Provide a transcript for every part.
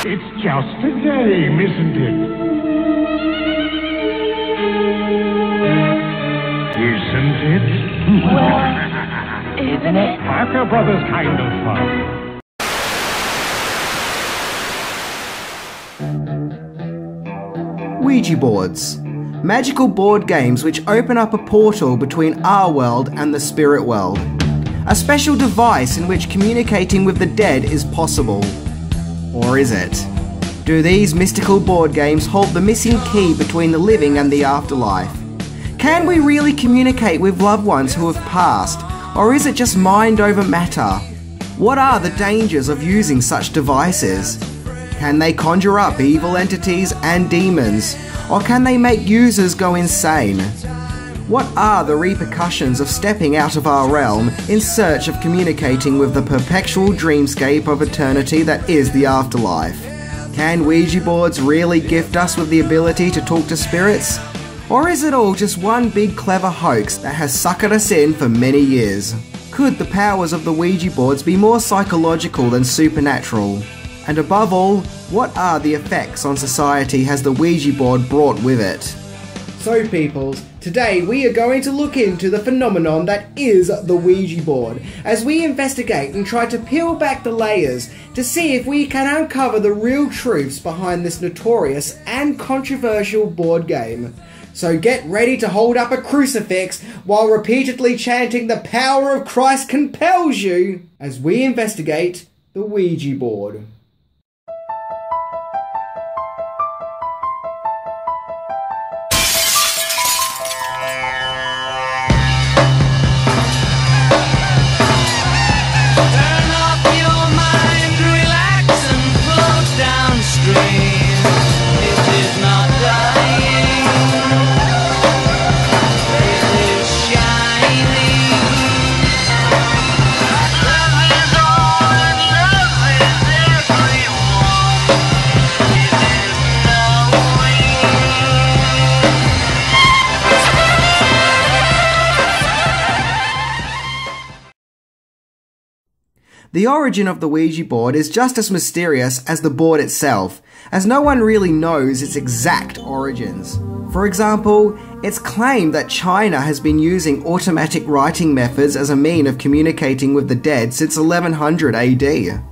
It's just a game, isn't it? Isn't it? Well, isn't it? Parker Brothers kind of fun. Ouija boards. Magical board games which open up a portal between our world and the spirit world. A special device in which communicating with the dead is possible. Or is it? Do these mystical board games hold the missing key between the living and the afterlife? Can we really communicate with loved ones who have passed? Or is it just mind over matter? What are the dangers of using such devices? Can they conjure up evil entities and demons? Or can they make users go insane? What are the repercussions of stepping out of our realm in search of communicating with the perpetual dreamscape of eternity that is the afterlife? Can Ouija boards really gift us with the ability to talk to spirits? Or is it all just one big clever hoax that has suckered us in for many years? Could the powers of the Ouija boards be more psychological than supernatural? And above all, what are the effects on society has the Ouija board brought with it? So peoples, today we are going to look into the phenomenon that is the Ouija board, as we investigate and try to peel back the layers to see if we can uncover the real truths behind this notorious and controversial board game. So get ready to hold up a crucifix while repeatedly chanting "The power of Christ compels you" as we investigate the Ouija board. The origin of the Ouija board is just as mysterious as the board itself, as no one really knows its exact origins. For example, it's claimed that China has been using automatic writing methods as a means of communicating with the dead since 1100 AD.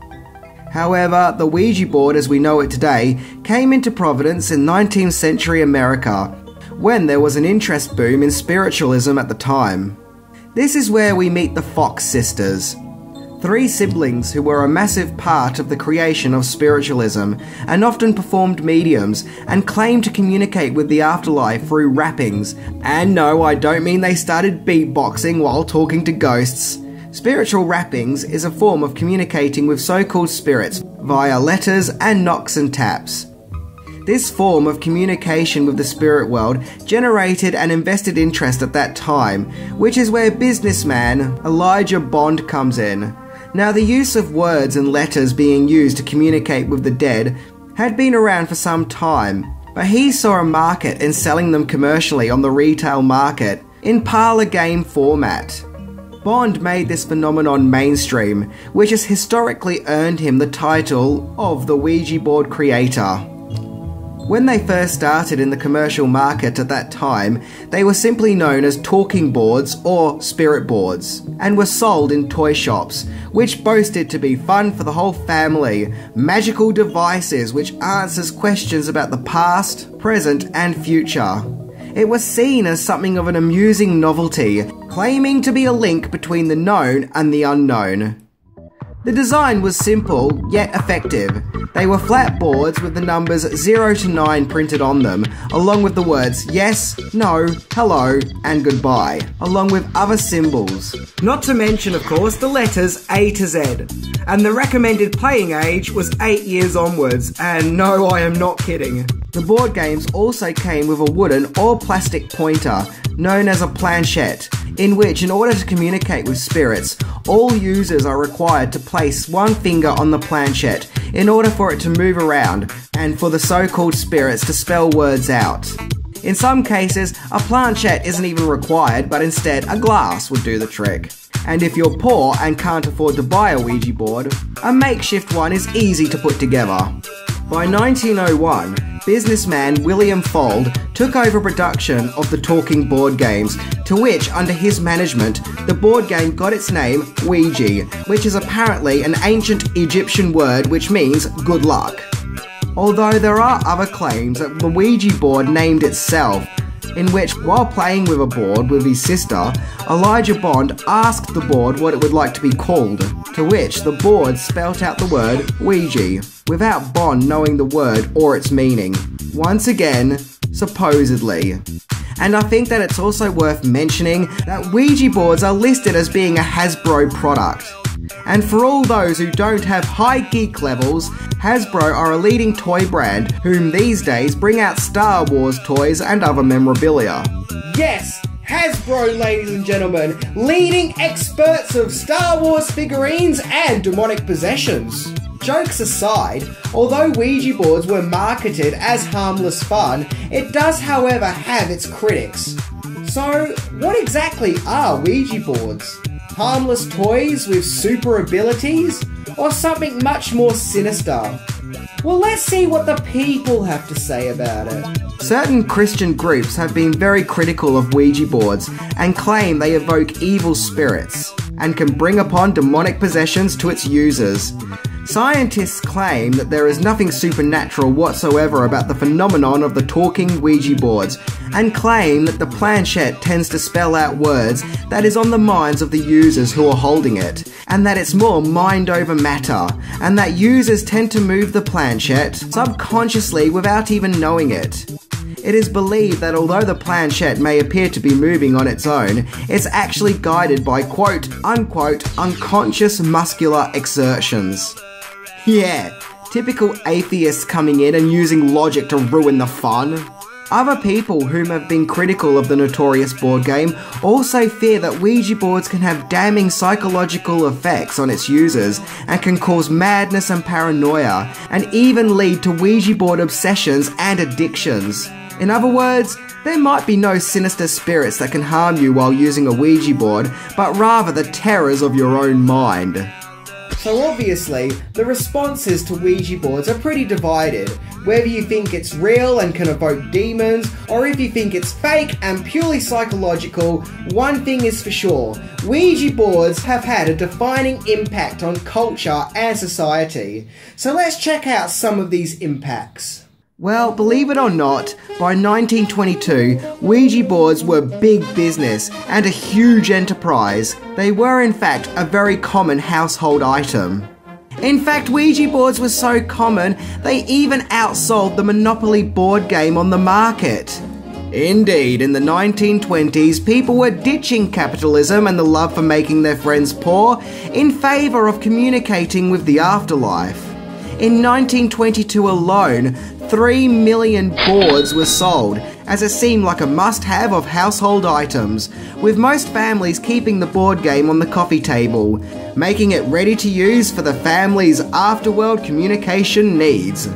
However, the Ouija board as we know it today came into prominence in 19th century America, when there was an interest boom in spiritualism at the time. This is where we meet the Fox sisters. 3 siblings who were a massive part of the creation of spiritualism and often performed mediums and claimed to communicate with the afterlife through rappings. And no, I don't mean they started beatboxing while talking to ghosts. Spiritual rappings is a form of communicating with so-called spirits via letters and knocks and taps. This form of communication with the spirit world generated an invested interest at that time, which is where businessman Elijah Bond comes in. Now, the use of words and letters being used to communicate with the dead had been around for some time, but he saw a market in selling them commercially on the retail market in parlor game format. Bond made this phenomenon mainstream, which has historically earned him the title of the Ouija board creator. When they first started in the commercial market at that time, they were simply known as talking boards or spirit boards, and were sold in toy shops, which boasted to be fun for the whole family, magical devices which answers questions about the past, present and future. It was seen as something of an amusing novelty, claiming to be a link between the known and the unknown. The design was simple, yet effective. They were flat boards with the numbers 0 to 9 printed on them, along with the words yes, no, hello, and goodbye, along with other symbols. Not to mention, of course, the letters A to Z. And the recommended playing age was 8 years onwards, and no, I am not kidding. The board games also came with a wooden or plastic pointer, known as a planchette, in which, in order to communicate with spirits, all users are required to place one finger on the planchette in order for it to move around and for the so-called spirits to spell words out. In some cases, a planchette isn't even required, but instead a glass would do the trick. And if you're poor and can't afford to buy a Ouija board, a makeshift one is easy to put together. By 1901, businessman William Fuld took over production of the talking board games, to which, under his management, the board game got its name Ouija, which is apparently an ancient Egyptian word which means good luck. Although there are other claims that the Ouija board named itself, in which, while playing with a board with his sister, Elijah Bond asked the board what it would like to be called, to which the board spelt out the word Ouija, without Bond knowing the word or its meaning. Once again, supposedly. And I think that it's also worth mentioning that Ouija boards are listed as being a Hasbro product. And for all those who don't have high geek levels, Hasbro are a leading toy brand whom these days bring out Star Wars toys and other memorabilia. Yes, Hasbro, ladies and gentlemen, leading experts of Star Wars figurines and demonic possessions. Jokes aside, although Ouija boards were marketed as harmless fun, it does however have its critics. So, what exactly are Ouija boards? Harmless toys with super abilities? Or something much more sinister? Well, let's see what the people have to say about it. Certain Christian groups have been very critical of Ouija boards and claim they evoke evil spirits and can bring upon demonic possessions to its users. Scientists claim that there is nothing supernatural whatsoever about the phenomenon of the talking Ouija boards, and claim that the planchette tends to spell out words that is on the minds of the users who are holding it, and that it's more mind over matter, and that users tend to move the planchette subconsciously without even knowing it. It is believed that although the planchette may appear to be moving on its own, it's actually guided by quote-unquote unconscious muscular exertions. Yeah, typical atheists coming in and using logic to ruin the fun. Other people whom have been critical of the notorious board game also fear that Ouija boards can have damning psychological effects on its users and can cause madness and paranoia, and even lead to Ouija board obsessions and addictions. In other words, there might be no sinister spirits that can harm you while using a Ouija board, but rather the terrors of your own mind. So obviously, the responses to Ouija boards are pretty divided, whether you think it's real and can evoke demons, or if you think it's fake and purely psychological. One thing is for sure, Ouija boards have had a defining impact on culture and society. So let's check out some of these impacts. Well, believe it or not, by 1922, Ouija boards were big business and a huge enterprise. They were in fact a very common household item. In fact, Ouija boards were so common, they even outsold the Monopoly board game on the market. Indeed, in the 1920s, people were ditching capitalism and the love for making their friends poor in favour of communicating with the afterlife. In 1922 alone, 3 million boards were sold, as it seemed like a must-have of household items, with most families keeping the board game on the coffee table, making it ready to use for the family's afterworld communication needs.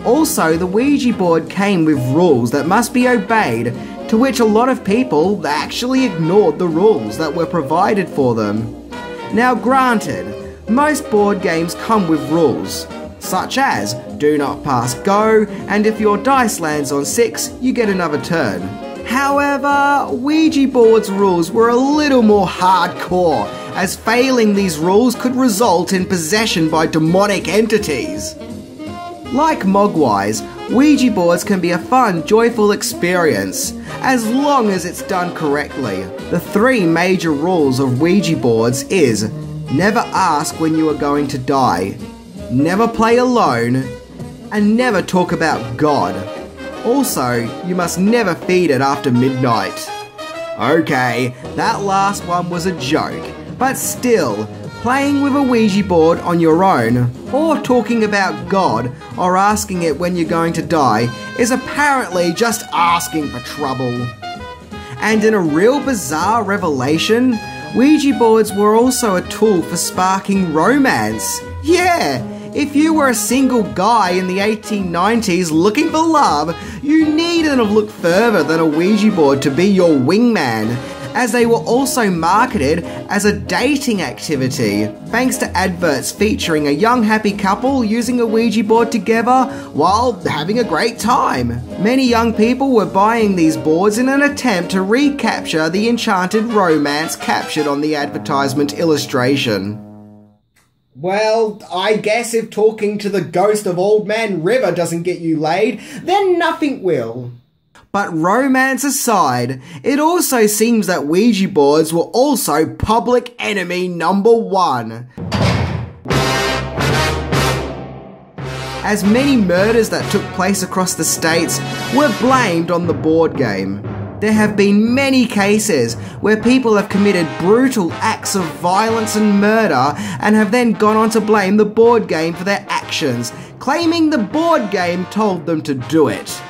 Also, the Ouija board came with rules that must be obeyed, to which a lot of people actually ignored the rules that were provided for them. Now granted, most board games come with rules, such as do not pass go, and if your dice lands on 6, you get another turn. However, Ouija board's rules were a little more hardcore, as failing these rules could result in possession by demonic entities. Like Mogwais, Ouija boards can be a fun, joyful experience, as long as it's done correctly. The 3 major rules of Ouija boards is: never ask when you are going to die, never play alone, and never talk about God. Also, you must never feed it after midnight. Okay, that last one was a joke, but still, playing with a Ouija board on your own, or talking about God, or asking it when you're going to die, is apparently just asking for trouble. And in a real bizarre revelation, Ouija boards were also a tool for sparking romance. Yeah! If you were a single guy in the 1890s looking for love, you needn't have looked further than a Ouija board to be your wingman. as they were also marketed as a dating activity, thanks to adverts featuring a young happy couple using a Ouija board together while having a great time. Many young people were buying these boards in an attempt to recapture the enchanted romance captured on the advertisement illustration. Well, I guess if talking to the ghost of Old Man River doesn't get you laid, then nothing will. But romance aside, it also seems that Ouija boards were also public enemy number one, as many murders that took place across the states were blamed on the board game. There have been many cases where people have committed brutal acts of violence and murder and have then gone on to blame the board game for their actions, claiming the board game told them to do it.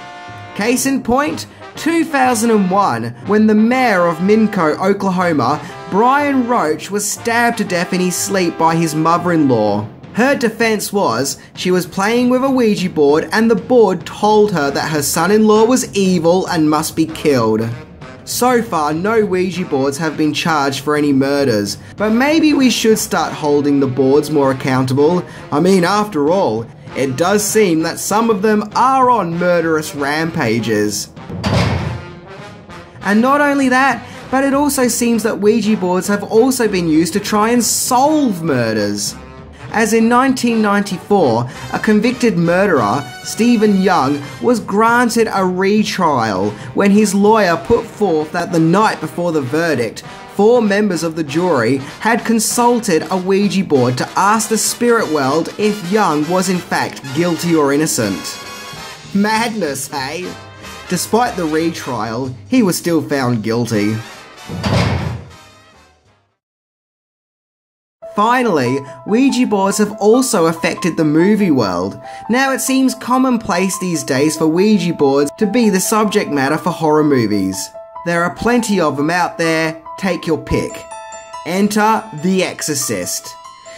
Case in point, 2001, when the mayor of Minty, Oklahoma, Brian Roach, was stabbed to death in his sleep by his mother-in-law. Her defense was she was playing with a Ouija board and the board told her that her son-in-law was evil and must be killed. So far, no Ouija boards have been charged for any murders, but maybe we should start holding the boards more accountable. I mean, after all, it does seem that some of them are on murderous rampages. And not only that, but it also seems that Ouija boards have also been used to try and solve murders. As in 1994, a convicted murderer, Stephen Young, was granted a retrial when his lawyer put forth that the night before the verdict, 4 members of the jury had consulted a Ouija board to ask the spirit world if Young was in fact guilty or innocent. Madness, hey? Despite the retrial, he was still found guilty. Finally, Ouija boards have also affected the movie world. Now it seems commonplace these days for Ouija boards to be the subject matter for horror movies. There are plenty of them out there, take your pick. Enter The Exorcist.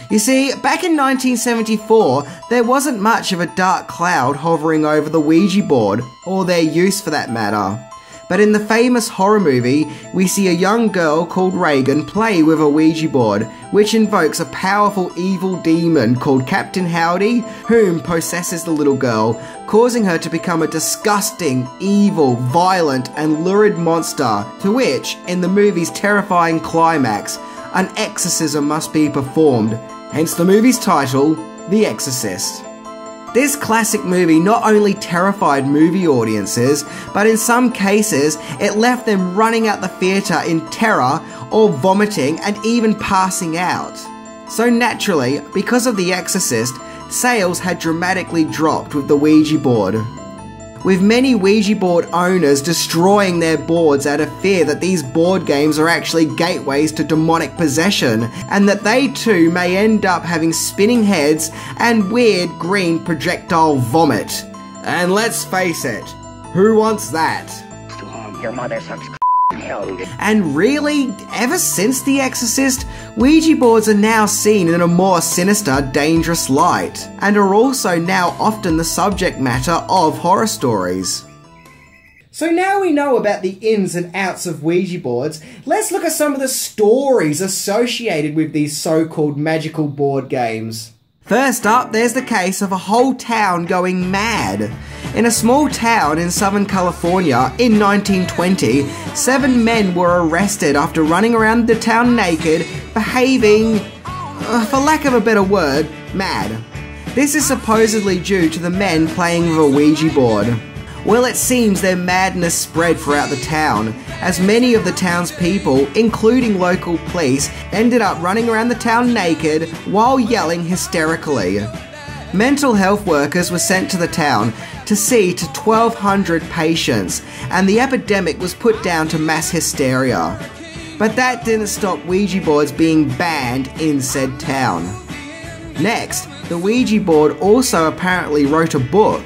You see, back in 1974, there wasn't much of a dark cloud hovering over the Ouija board, or their use for that matter. But in the famous horror movie, we see a young girl called Reagan play with a Ouija board, which invokes a powerful evil demon called Captain Howdy, whom possesses the little girl, causing her to become a disgusting, evil, violent, and lurid monster, to which, in the movie's terrifying climax, an exorcism must be performed, hence the movie's title, The Exorcist. This classic movie not only terrified movie audiences, but in some cases, it left them running out the theatre in terror or vomiting and even passing out. So naturally, because of The Exorcist, sales had dramatically dropped with the Ouija board, with many Ouija board owners destroying their boards out of fear that these board games are actually gateways to demonic possession, and that they too may end up having spinning heads and weird green projectile vomit. And let's face it, who wants that? Your mother sucks hell. And really, ever since The Exorcist, Ouija boards are now seen in a more sinister, dangerous light, and are also now often the subject matter of horror stories. So now we know about the ins and outs of Ouija boards, let's look at some of the stories associated with these so-called magical board games. First up, there's the case of a whole town going mad. In a small town in Southern California in 1920, 7 men were arrested after running around the town naked, behaving, for lack of a better word, mad. This is supposedly due to the men playing with a Ouija board. Well, it seems their madness spread throughout the town, as many of the townspeople, including local police, ended up running around the town naked while yelling hysterically. Mental health workers were sent to the town to see to 1,200 patients, and the epidemic was put down to mass hysteria. But that didn't stop Ouija boards being banned in said town. Next, the Ouija board also apparently wrote a book.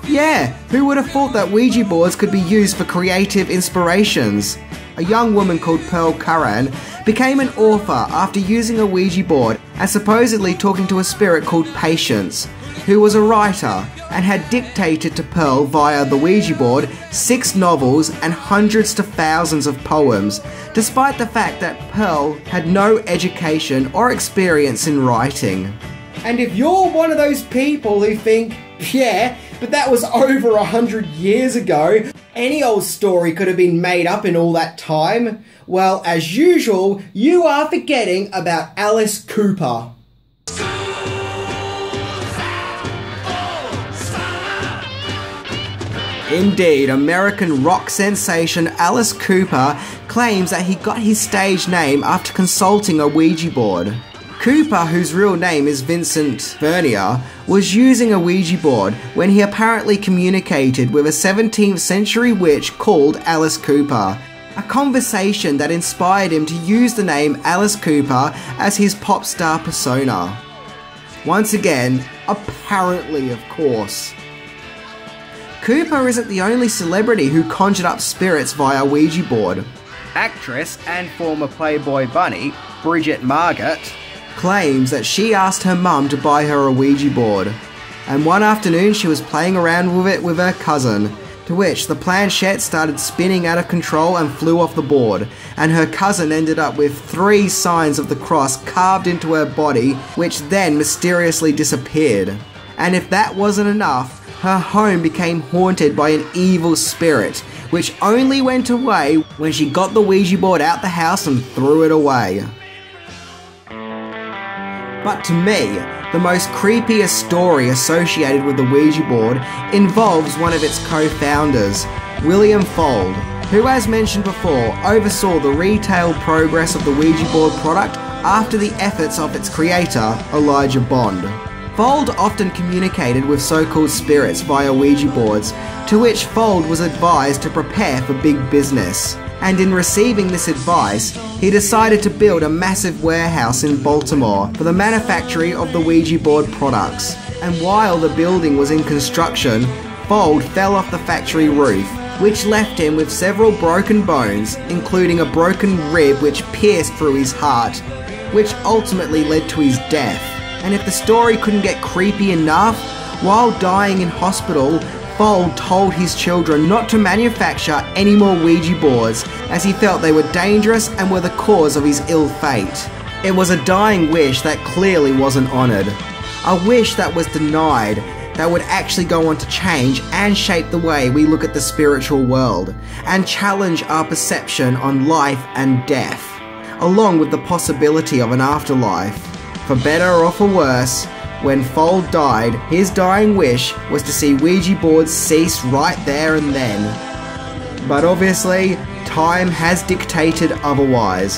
Yeah, who would have thought that Ouija boards could be used for creative inspirations? A young woman called Pearl Curran became an author after using a Ouija board and supposedly talking to a spirit called Patience, who was a writer and had dictated to Pearl via the Ouija board 6 novels and hundreds to thousands of poems, despite the fact that Pearl had no education or experience in writing. And if you're one of those people who think, yeah, but that was over 100 years ago, any old story could have been made up in all that time, well, as usual, you are forgetting about Alice Cooper. Indeed, American rock sensation Alice Cooper claims that he got his stage name after consulting a Ouija board. Cooper, whose real name is Vincent Vernier, was using a Ouija board when he apparently communicated with a 17th century witch called Alice Cooper, a conversation that inspired him to use the name Alice Cooper as his pop star persona. Once again, apparently, of course. Cooper isn't the only celebrity who conjured up spirits via Ouija board. Actress and former Playboy bunny, Bridget Margot, claims that she asked her mum to buy her a Ouija board, and one afternoon she was playing around with it with her cousin, to which the planchette started spinning out of control and flew off the board, and her cousin ended up with 3 signs of the cross carved into her body, which then mysteriously disappeared. And if that wasn't enough, her home became haunted by an evil spirit, which only went away when she got the Ouija board out the house and threw it away. But to me, the most creepiest story associated with the Ouija board involves one of its co-founders, William Fuld, who, as mentioned before, oversaw the retail progress of the Ouija board product after the efforts of its creator, Elijah Bond. Fuld often communicated with so-called spirits via Ouija boards, to which Fuld was advised to prepare for big business. And in receiving this advice, he decided to build a massive warehouse in Baltimore for the manufacturing of the Ouija board products. And while the building was in construction, Fuld fell off the factory roof, which left him with several broken bones, including a broken rib which pierced through his heart, which ultimately led to his death. And if the story couldn't get creepy enough, while dying in hospital, Fuld told his children not to manufacture any more Ouija boards, as he felt they were dangerous and were the cause of his ill fate. It was a dying wish that clearly wasn't honoured. A wish that was denied, that would actually go on to change and shape the way we look at the spiritual world, and challenge our perception on life and death, along with the possibility of an afterlife. For better or for worse, when Fuld died, his dying wish was to see Ouija boards cease right there and then. But obviously, time has dictated otherwise.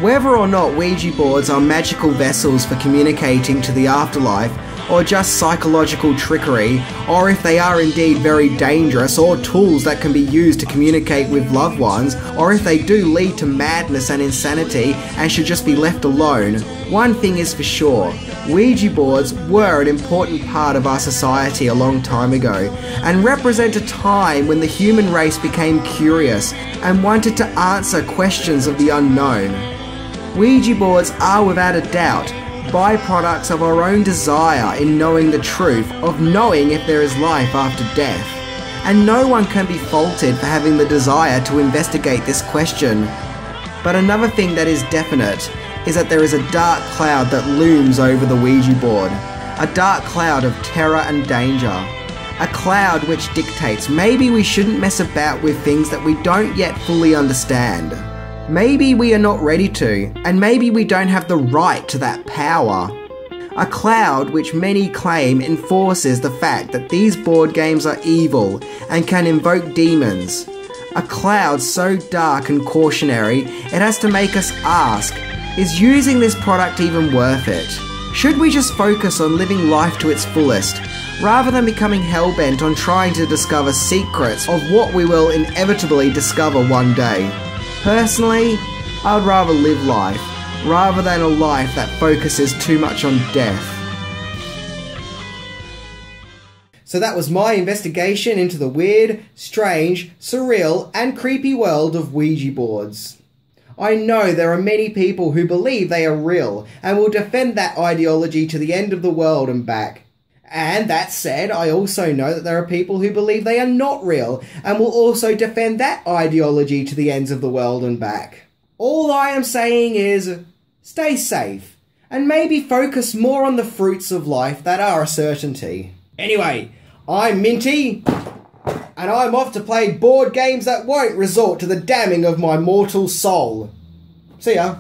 Whether or not Ouija boards are magical vessels for communicating to the afterlife, or just psychological trickery, or if they are indeed very dangerous, or tools that can be used to communicate with loved ones, or if they do lead to madness and insanity and should just be left alone, one thing is for sure: Ouija boards were an important part of our society a long time ago, and represent a time when the human race became curious and wanted to answer questions of the unknown. Ouija boards are without a doubt byproducts of our own desire in knowing the truth, of knowing if there is life after death. And no one can be faulted for having the desire to investigate this question. But another thing that is definite is that there is a dark cloud that looms over the Ouija board. A dark cloud of terror and danger. A cloud which dictates maybe we shouldn't mess about with things that we don't yet fully understand. Maybe we are not ready to, and maybe we don't have the right to that power. A cloud which many claim enforces the fact that these board games are evil and can invoke demons. A cloud so dark and cautionary it has to make us ask, is using this product even worth it? Should we just focus on living life to its fullest, rather than becoming hell-bent on trying to discover secrets of what we will inevitably discover one day? Personally, I'd rather live life, rather than a life that focuses too much on death. So that was my investigation into the weird, strange, surreal, and creepy world of Ouija boards. I know there are many people who believe they are real, and will defend that ideology to the end of the world and back. And that said, I also know that there are people who believe they are not real and will also defend that ideology to the ends of the world and back. All I am saying is, stay safe, and maybe focus more on the fruits of life that are a certainty. Anyway, I'm Minty, and I'm off to play board games that won't resort to the damning of my mortal soul. See ya.